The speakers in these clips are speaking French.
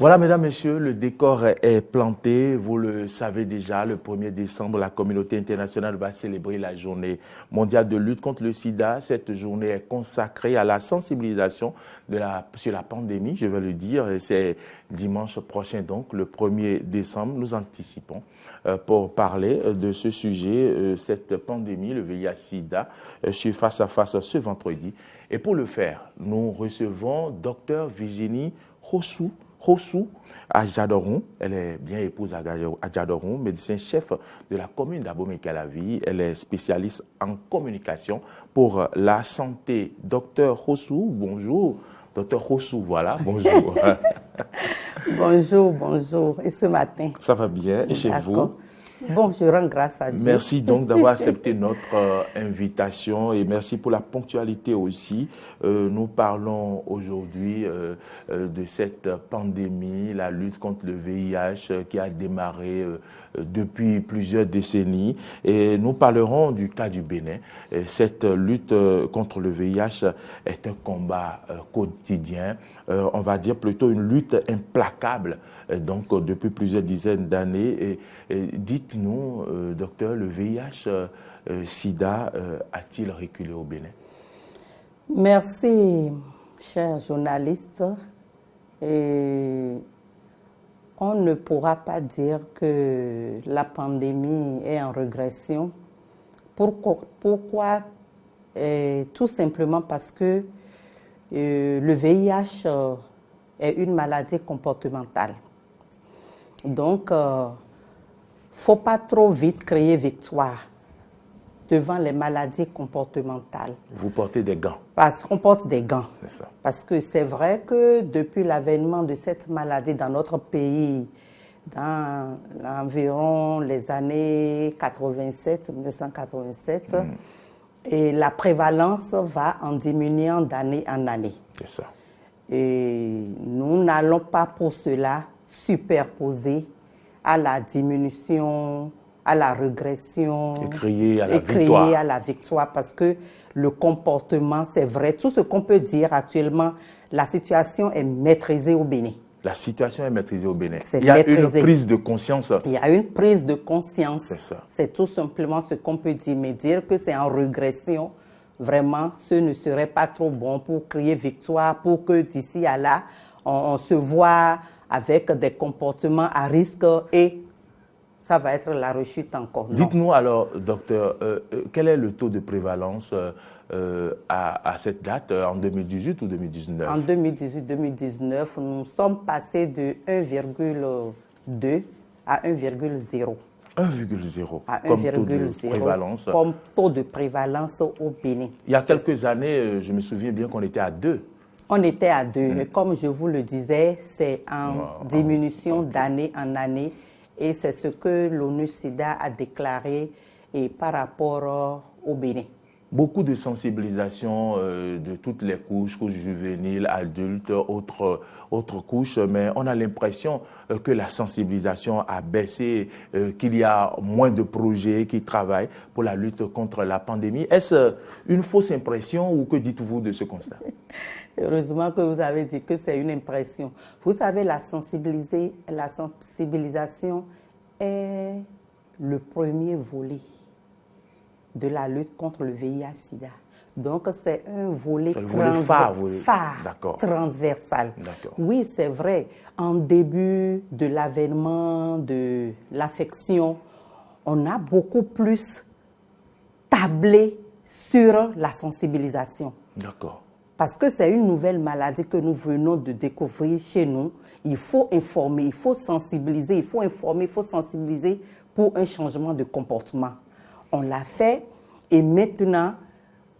Voilà, mesdames, messieurs, le décor est planté. Vous le savez déjà, le 1er décembre, la communauté internationale va célébrer la journée mondiale de lutte contre le sida. Cette journée est consacrée à la sensibilisation sur la pandémie, je vais le dire. C'est dimanche prochain, donc, le 1er décembre. Nous anticipons pour parler de ce sujet, cette pandémie, le VIH-Sida, sur Face à Face ce vendredi. Et pour le faire, nous recevons Dr Virginie Rossou Adjadoron. Elle est bien épouse Adjadoron, médecin-chef de la commune d'Abomey-Calavi. Elle est spécialiste en communication pour la santé. Docteur Rossou, bonjour. Docteur Rossou, voilà, bonjour. Bonjour. Et ce matin? Ça va bien, et chez vous? Bon, je rends grâce à Dieu. Merci donc d'avoir accepté notre invitation et merci pour la ponctualité aussi. Nous parlons aujourd'hui de cette pandémie, la lutte contre le VIH qui a démarré depuis plusieurs décennies. Et nous parlerons du cas du Bénin. Cette lutte contre le VIH est un combat quotidien, on va dire plutôt une lutte implacable, donc depuis plusieurs dizaines d'années. Dites-nous, docteur, le VIH-Sida a-t-il reculé au Bénin? Merci, chers journalistes. Et on ne pourra pas dire que la pandémie est en régression. Pourquoi? Tout simplement parce que le VIH est une maladie comportementale. Donc, faut pas trop vite crier victoire devant les maladies comportementales. Vous portez des gants? Parce qu'on porte des gants. C'est ça. Parce que c'est vrai que depuis l'avènement de cette maladie dans notre pays, dans environ les années 1987, et la prévalence va en diminuant d'année en année. C'est ça. Et nous n'allons pas pour cela superposer à la diminution, à la régression, et crier à la victoire, parce que le comportement, c'est vrai. Tout ce qu'on peut dire actuellement, la situation est maîtrisée au Bénin. La situation est maîtrisée au Bénin. Il y a une prise de conscience. Il y a une prise de conscience. C'est ça. C'est tout simplement ce qu'on peut dire. Mais dire que c'est en régression, vraiment, ce ne serait pas trop bon pour crier victoire, pour que d'ici à là, on se voit avec des comportements à risque et ça va être la rechute encore. Dites-nous alors, docteur, quel est le taux de prévalence à cette date, en 2018 ou 2019? En 2018-2019, nous sommes passés de 1,2 à 1,0. 1,0 comme taux de prévalence. Comme taux de prévalence au Bénin. Il y a quelques années, je me souviens bien qu'on était à 2. On était à 2, mais comme je vous le disais, c'est en diminution d'année en année. Et c'est ce que l'ONU-SIDA a déclaré par rapport au Bénin. Beaucoup de sensibilisation de toutes les couches juvéniles, adultes, autres couches, mais on a l'impression que la sensibilisation a baissé, qu'il y a moins de projets qui travaillent pour la lutte contre la pandémie. Est-ce une fausse impression ou que dites-vous de ce constat? Heureusement que vous avez dit que c'est une impression. Vous savez, la sensibilisation est le premier volet de la lutte contre le VIH-Sida. Donc, c'est un volet phare, transversal. Oui, c'est vrai. En début de l'avènement de l'affection, on a beaucoup plus tablé sur la sensibilisation. D'accord. Parce que c'est une nouvelle maladie que nous venons de découvrir chez nous. Il faut informer, il faut sensibiliser, il faut informer, il faut sensibiliser pour un changement de comportement. On l'a fait et maintenant,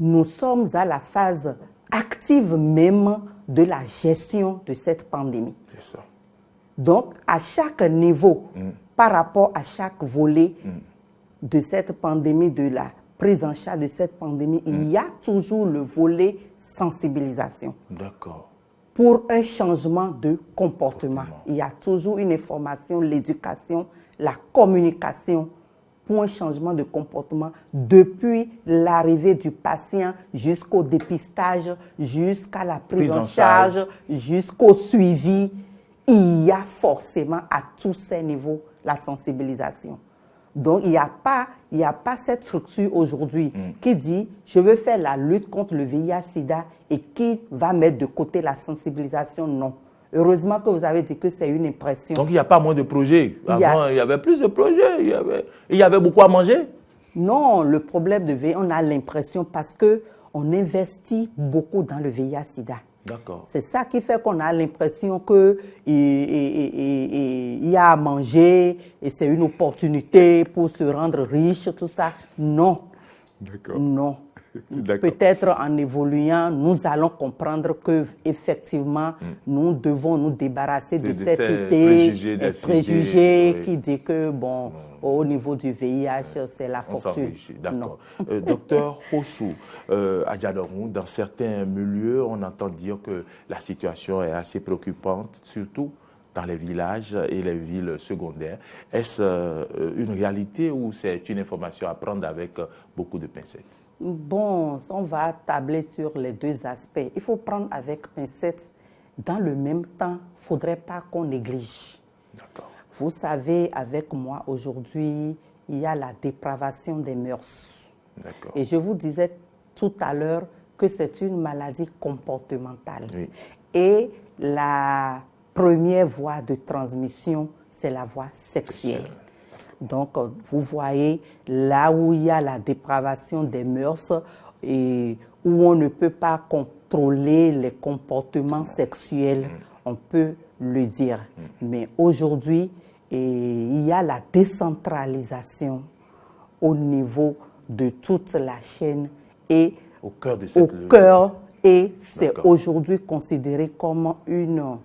nous sommes à la phase active même de la gestion de cette pandémie. C'est ça. Donc, à chaque niveau, par rapport à chaque volet de cette pandémie, de la prise en charge de cette pandémie, il y a toujours le volet sensibilisation. D'accord. Pour un changement de comportement. Il y a toujours une information, l'éducation, la communication pour un changement de comportement depuis l'arrivée du patient jusqu'au dépistage, jusqu'à la prise en charge, jusqu'au suivi. il y a forcément à tous ces niveaux la sensibilisation. Donc, il n'y a pas cette structure aujourd'hui qui dit « je veux faire la lutte contre le VIH-Sida » et qui va mettre de côté la sensibilisation. Non. Heureusement que vous avez dit que c'est une impression. Donc, il n'y a pas moins de projets. Avant, il y avait plus de projets. Il y avait beaucoup à manger. Non, le problème de VIH, on a l'impression parce qu'on investit beaucoup dans le VIH-Sida. D'accord. C'est ça qui fait qu'on a l'impression qu'il y a à manger et c'est une opportunité pour se rendre riche, tout ça. Non. D'accord. Non. Peut-être en évoluant, nous allons comprendre que effectivement, nous devons nous débarrasser de cette idée préjugée qui dit que bon, au niveau du VIH, c'est la fortune. D'accord. Docteur Hossou, à Diadorou, dans certains milieux, on entend dire que la situation est assez préoccupante, surtout dans les villages et les villes secondaires. Est-ce une réalité ou c'est une information à prendre avec beaucoup de pincettes? Bon, on va tabler sur les deux aspects. Il faut prendre avec pincettes. Dans le même temps, il ne faudrait pas qu'on néglige. D'accord. Vous savez, avec moi aujourd'hui, il y a la dépravation des mœurs. D'accord. Et je vous disais tout à l'heure que c'est une maladie comportementale. Oui. Et la première voie de transmission, c'est la voie sexuelle. Donc, vous voyez, là où il y a la dépravation des mœurs et où on ne peut pas contrôler les comportements sexuels, on peut le dire. Mais aujourd'hui, il y a la décentralisation au niveau de toute la chaîne et au cœur de cette lutte. Et c'est aujourd'hui considéré comme une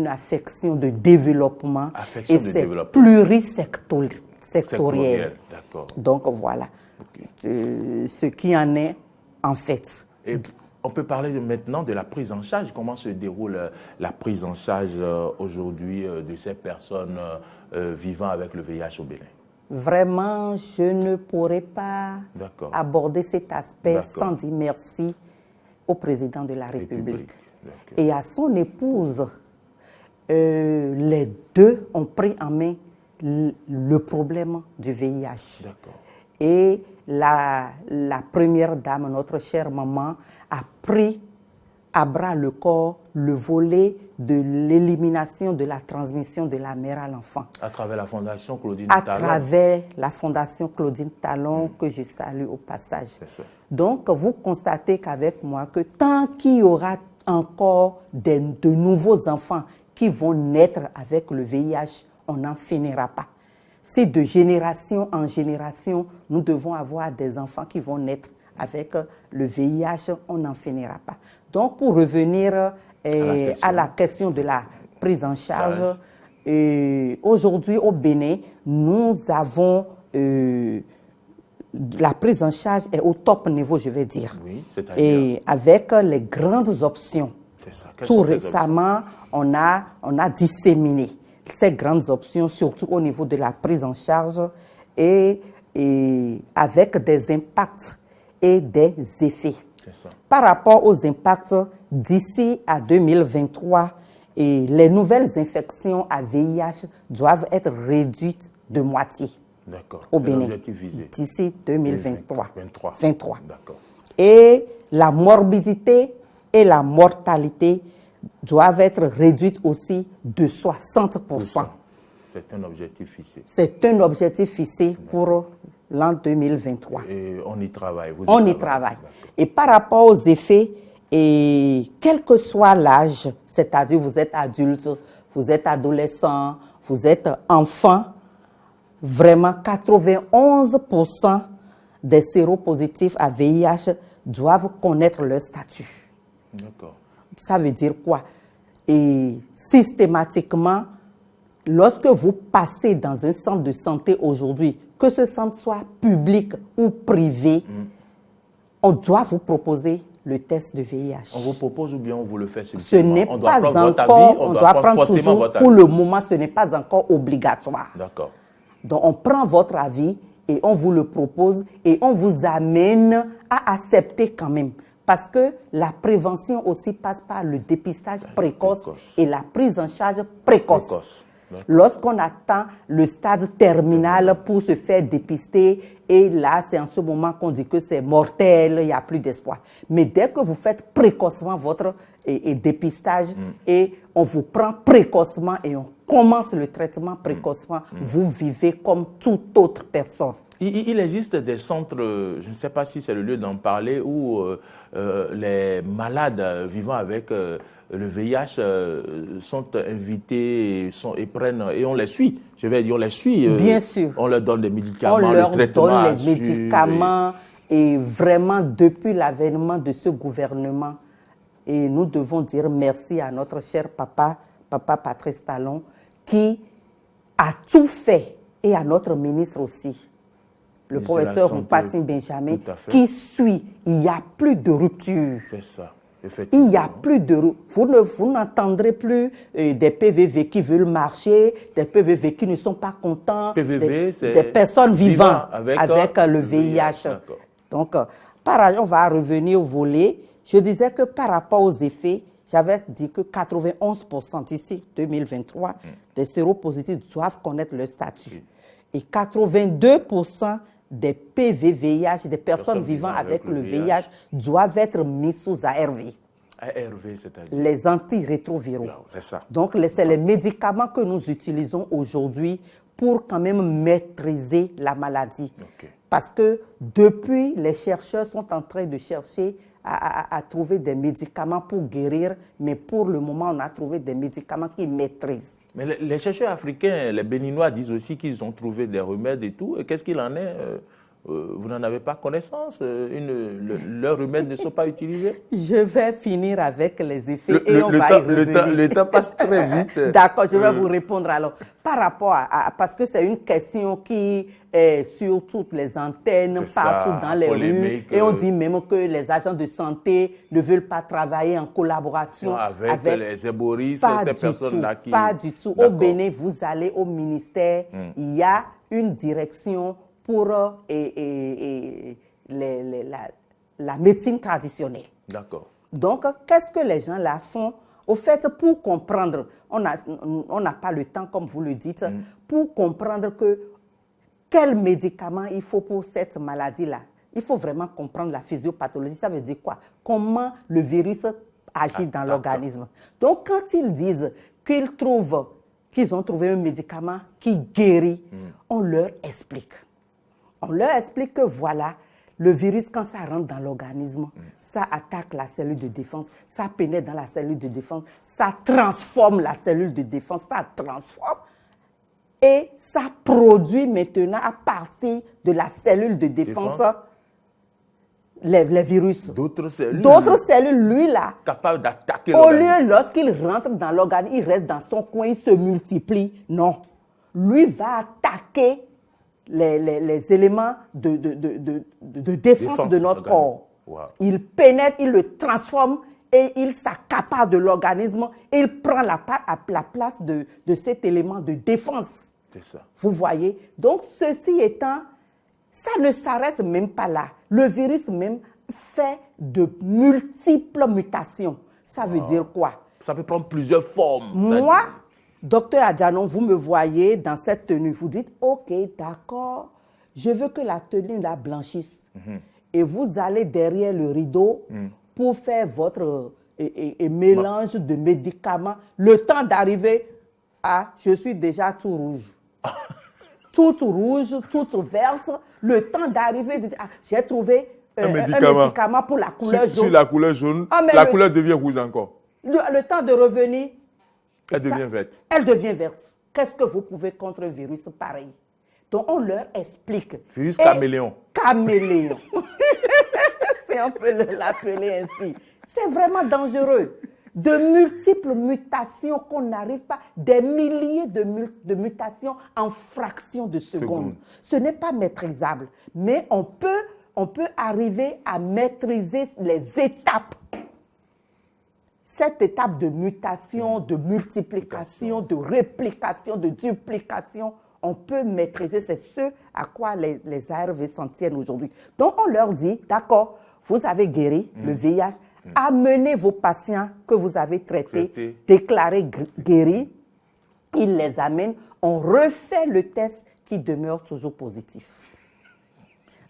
affection de développement et c'est plurisectoriel. Donc voilà ce qui en est en fait. Et on peut parler maintenant de la prise en charge. Comment se déroule la prise en charge aujourd'hui de ces personnes vivant avec le VIH au Bénin? Vraiment, je ne pourrais pas aborder cet aspect sans dire merci au président de la République. Et à son épouse, les deux ont pris en main le problème du VIH. Et la première dame, notre chère maman, a pris à bras le corps le volet de l'élimination de la transmission de la mère à l'enfant. À travers la Fondation Claudine Talon. À travers la Fondation Claudine Talon, que je salue au passage. Donc, vous constatez qu'avec moi, que tant qu'il y aura encore de nouveaux enfants qui vont naître avec le VIH, on n'en finira pas. Si de génération en génération, nous devons avoir des enfants qui vont naître avec le VIH, on n'en finira pas. Donc, pour revenir à la question de la prise en charge, aujourd'hui au Bénin, nous avons la prise en charge est au top niveau, je vais dire. Oui, et avec les grandes options. Tout récemment, on a disséminé ces grandes options, surtout au niveau de la prise en charge et avec des impacts et des effets. Par rapport aux impacts, d'ici à 2023, les nouvelles infections à VIH doivent être réduites de moitié. Au Bénin, d'ici 2023. 23. Et la morbidité et la mortalité doivent être réduites aussi de 60%. C'est un objectif fixé. C'est un objectif fixé pour l'an 2023. Et on y travaille. On y travaille. Et par rapport aux effets, et quel que soit l'âge, c'est-à-dire vous êtes adulte, vous êtes adolescent, vous êtes enfant, vraiment 91% des séropositifs à VIH doivent connaître leur statut. D'accord. Ça veut dire quoi? Et systématiquement, lorsque vous passez dans un centre de santé aujourd'hui, que ce centre soit public ou privé, on doit vous proposer le test de VIH. On vous propose ou bien on vous le fait sur le Ce n'est pas encore, on doit prendre toujours, pour le moment, ce n'est pas encore obligatoire. D'accord. Donc, on prend votre avis et on vous le propose et on vous amène à accepter quand même. Parce que la prévention aussi passe par le dépistage précoce et la prise en charge précoce. Lorsqu'on attend le stade terminal pour se faire dépister, et là, c'est en ce moment qu'on dit que c'est mortel, il n'y a plus d'espoir. Mais dès que vous faites précocement votre dépistage et on vous prend précocement et on commence le traitement précocement, vous vivez comme toute autre personne. Il existe des centres, je ne sais pas si c'est le lieu d'en parler, où les malades vivant avec le VIH sont invités et on les suit. Je vais dire, on les suit. Bien sûr. On leur donne des médicaments, on leur donne les suivre, médicaments et vraiment depuis l'avènement de ce gouvernement, et nous devons dire merci à notre cher papa Patrice Talon, qui a tout fait, et à notre ministre aussi, le professeur Mpati Benjamin, qui suit. Il n'y a plus de rupture. C'est ça. Il n'y a plus de... Vous n'entendrez plus des PVV qui veulent marcher, des PVV qui ne sont pas contents, PVV, des personnes vivant avec le VIH. Donc, on va revenir au volet. Je disais que par rapport aux effets, j'avais dit que 91% d'ici 2023 des séropositifs doivent connaître leur statut. Et 82% des PV-VIH, des personnes vivant avec le VIH, doivent être mis sous ARV. ARV, c'est-à-dire les antirétroviraux. C'est ça. Donc, c'est les médicaments que nous utilisons aujourd'hui pour quand même maîtriser la maladie. Okay. Parce que depuis, les chercheurs sont en train de chercher à trouver des médicaments pour guérir, mais pour le moment, on a trouvé des médicaments qui maîtrisent. Mais les chercheurs africains, les Béninois disent aussi qu'ils ont trouvé des remèdes et tout. Qu'est-ce qu'il en est? Vous n'en avez pas connaissance? Leurs remèdes ne sont pas utilisés? Je vais finir avec les effets et on va y revenir. Le temps passe très vite. D'accord, je vais vous répondre alors. Par rapport parce que c'est une question qui est sur toutes les antennes, partout dans les rues. Et on dit même que les agents de santé ne veulent pas travailler en collaboration avec les héboristes, ces personnes-là qui... Pas du tout. Au Bénin, vous allez au ministère, il y a une direction pour la médecine traditionnelle. D'accord. Donc, qu'est-ce que les gens là font? Au fait, pour comprendre, on n'a pas le temps, comme vous le dites, pour comprendre quel médicament il faut pour cette maladie-là. Il faut vraiment comprendre la physiopathologie. Ça veut dire quoi? Comment le virus agit dans l'organisme. Donc, quand ils disent qu'ils ont trouvé un médicament qui guérit, on leur explique. On leur explique que voilà, le virus, quand ça rentre dans l'organisme, ça attaque la cellule de défense, ça pénètre dans la cellule de défense, ça transforme la cellule de défense, ça transforme et ça produit maintenant à partir de la cellule de défense les virus. D'autres cellules, lui là, capables d'attaquer l'organisme. Au lieu, lorsqu'il rentre dans l'organisme, il reste dans son coin, il se multiplie. Non. Lui va attaquer les éléments de défense de notre corps. Wow. Il pénètre, il le transforme et il s'accapare de l'organisme et il prend la place de cet élément de défense. C'est ça. Vous voyez? Donc, ceci étant, ça ne s'arrête même pas là. Le virus même fait de multiples mutations. Ça veut dire quoi? Ça peut prendre plusieurs formes. Moi, docteur Adjanon, vous me voyez dans cette tenue. Vous dites, OK, d'accord, je veux que la tenue la blanchisse. Et vous allez derrière le rideau pour faire votre mélange de médicaments. Le temps d'arriver à, je suis déjà tout rouge. Tout rouge, tout verte. Le temps d'arriver, j'ai trouvé un médicament pour la couleur jaune. Si la couleur jaune, la couleur devient rouge encore. Le temps de revenir, elle devient verte. Elle devient verte. Qu'est-ce que vous pouvez contre un virus pareil? Donc, on leur explique. Virus caméléon. Caméléon. C'est on peut l'appeler ainsi. C'est vraiment dangereux. De multiples mutations qu'on n'arrive pas, des milliers de mutations en fractions de secondes. Ce n'est pas maîtrisable, mais on peut arriver à maîtriser les étapes. Cette étape de mutation, de multiplication, de réplication, de duplication, on peut maîtriser. C'est ce à quoi les ARV s'en tiennent aujourd'hui. Donc, on leur dit, d'accord, vous avez guéri le VIH, amenez vos patients que vous avez traités, déclarés guéris, ils les amènent, on refait le test qui demeure toujours positif.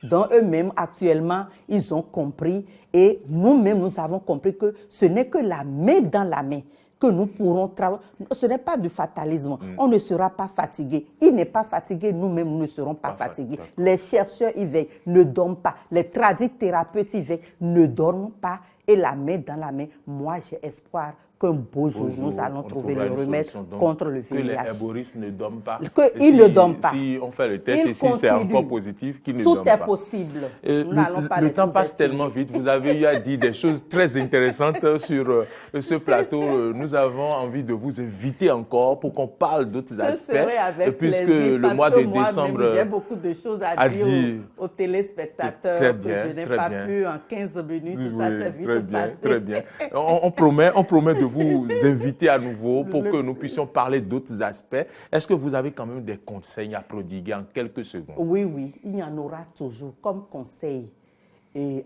Donc eux-mêmes, actuellement, ils ont compris et nous-mêmes, nous avons compris que ce n'est que la main dans la main que nous pourrons travailler. Ce n'est pas du fatalisme. On ne sera pas fatigué. Il n'est pas fatigué, nous-mêmes, nous ne serons pas fatigués. Les chercheurs y veillent, ne dorment pas. Les tradithérapeutes y veillent, ne dorment pas. Et la main dans la main, moi, j'ai espoir qu'un beau jour, nous allons trouver le remède contre le VIH. Que les herboristes ne dorment pas. Qu'ils ne dorment pas. Si on fait le test et si c'est encore positif, qu'ils ne dorment pas. Tout est possible. Le temps passe tellement vite. Vous avez eu à dire des choses très intéressantes sur ce plateau. Nous avons envie de vous inviter encore pour qu'on parle d'autres aspects. Avec puisque plaisir, le mois de décembre, j'ai beaucoup de choses à dire aux téléspectateurs très bien, que je n'ai pas pu en 15 minutes. Ça s'est vite passé. Très bien. On promet de vous inviter à nouveau pour que nous puissions parler d'autres aspects. Est-ce que vous avez quand même des conseils à prodiguer en quelques secondes? Oui, il y en aura toujours comme conseil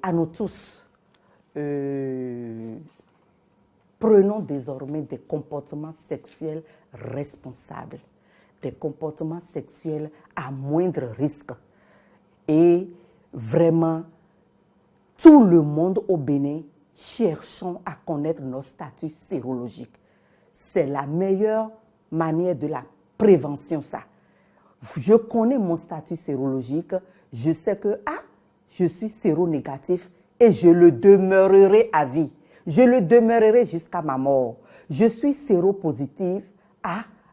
à nous tous. Prenons désormais des comportements sexuels responsables, des comportements sexuels à moindre risque. Et vraiment, tout le monde au Bénin, cherchons à connaître nos statuts sérologiques. C'est la meilleure manière de la prévention, ça. Je connais mon statut sérologique, je sais que je suis séronégatif et je le demeurerai à vie. Je le demeurerai jusqu'à ma mort. Je suis séropositive,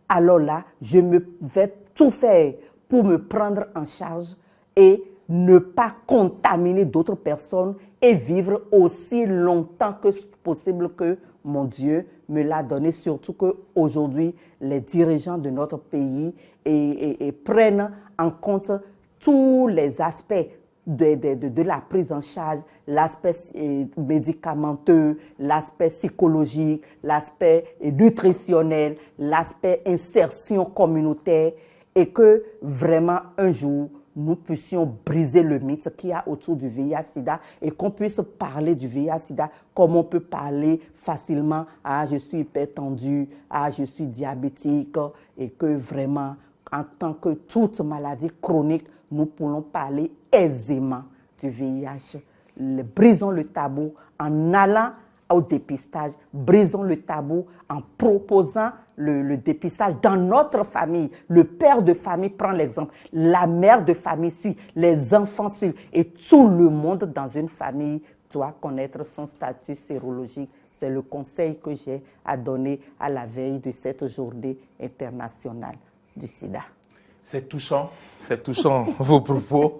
alors là, je vais tout faire pour me prendre en charge et ne pas contaminer d'autres personnes et vivre aussi longtemps que possible que mon Dieu me l'a donné. Surtout qu'aujourd'hui, les dirigeants de notre pays prennent en compte tous les aspects de la prise en charge, l'aspect médicamenteux, l'aspect psychologique, l'aspect nutritionnel, l'aspect insertion communautaire et que vraiment un jour, nous puissions briser le mythe qu'il y a autour du VIH-Sida et qu'on puisse parler du VIH-Sida comme on peut parler facilement « je suis hypertendu, je suis diabétique » et que vraiment, en tant que toute maladie chronique, nous pourrons parler aisément du VIH. Brisons le tabou en allant au dépistage, brisons le tabou en proposant le dépistage dans notre famille. Le père de famille prend l'exemple, la mère de famille suit, les enfants suivent et tout le monde dans une famille doit connaître son statut sérologique. C'est le conseil que j'ai à donner à la veille de cette journée internationale du sida. C'est touchant vos propos.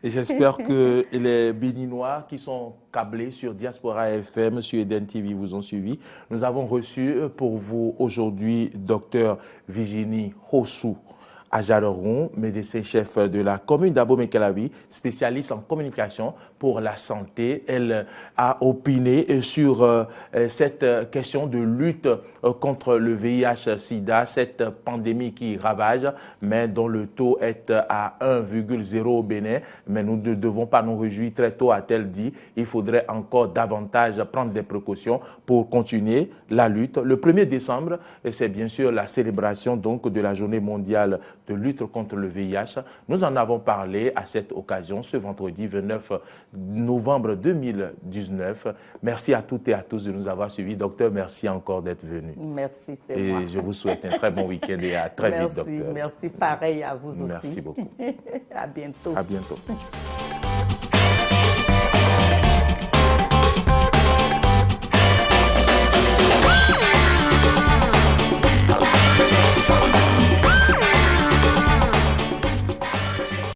Et j'espère que les Béninois qui sont câblés sur Diaspora FM, sur Eden TV, vous ont suivi. Nous avons reçu pour vous aujourd'hui Dr Virginie Hossou Ajaroun, médecin-chef de la commune d'Abomey-Calavi, spécialiste en communication pour la santé. Elle a opiné sur cette question de lutte contre le VIH-Sida, cette pandémie qui ravage, mais dont le taux est à 1,0 au Bénin. Mais nous ne devons pas nous réjouir très tôt, a-t-elle dit. Il faudrait encore davantage prendre des précautions pour continuer la lutte. Le 1er décembre, c'est bien sûr la célébration donc de la journée mondiale de lutte contre le VIH. Nous en avons parlé à cette occasion ce vendredi 29 novembre 2019. Merci à toutes et à tous de nous avoir suivis. Docteur, merci encore d'être venu. Merci, c'est moi. Et je vous souhaite un très bon week-end et à très vite, docteur. Merci, pareil à vous aussi. Merci beaucoup. À bientôt. À bientôt.